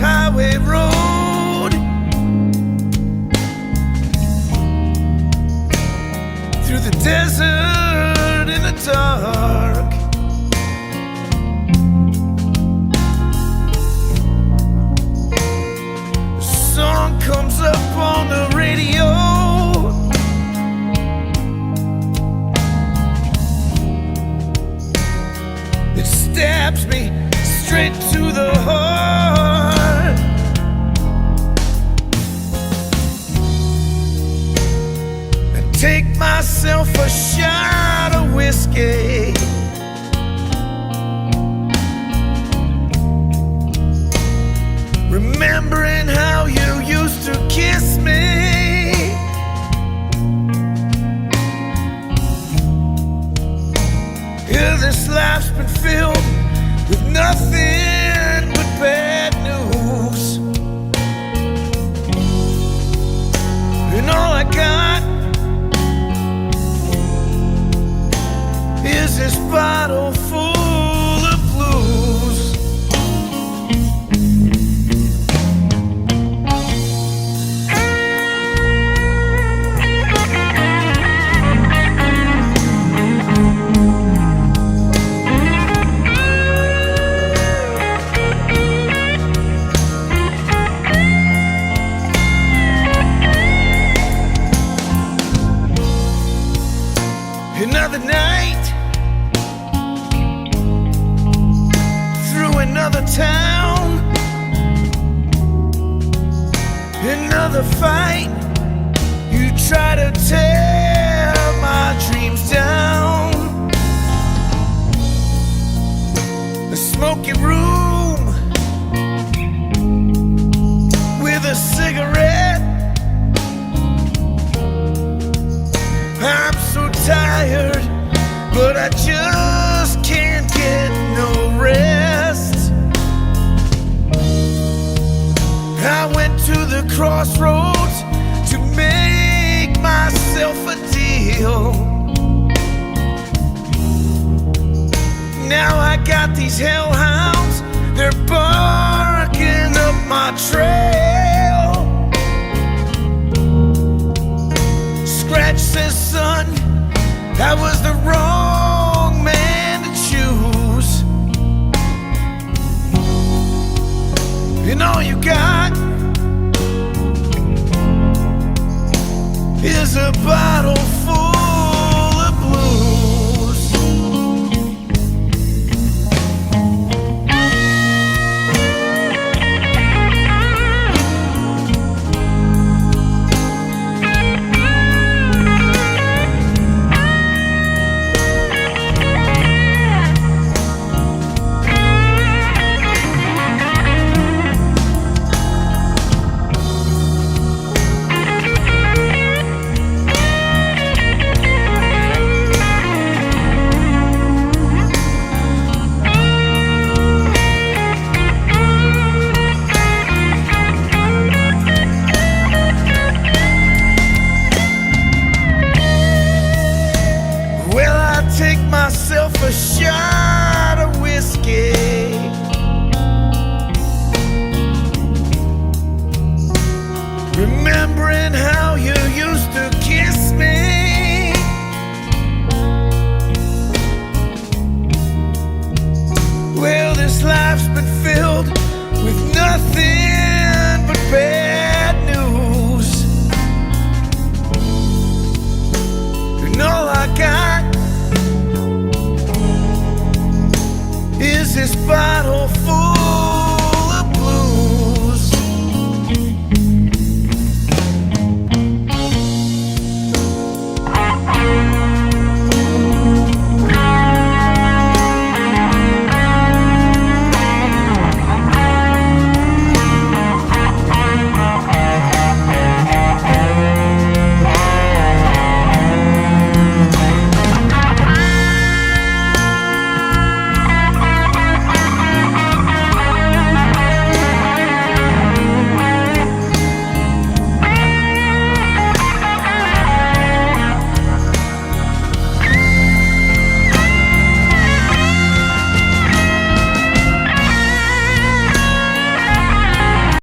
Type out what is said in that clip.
highway road, through the desert in the dark. The song comes up on the radio. It stabs me straight to the heart. I take myself a shot of whiskey, remembering how you used to kiss me. Yeah, this life's been filled with nothing but bad news, and all I got is this bottle full of blues. Another night, through another town, another fight. You try to tear my dreams down. A smoky room with a cigarette. I'm so tired, but I just can't get no rest. I went to the crossroads to make myself a deal. Now I got these hellhounds, they're barking up my trail. Scratch says, son, I was the wrong man to choose, and all you got is a bottle full of blues.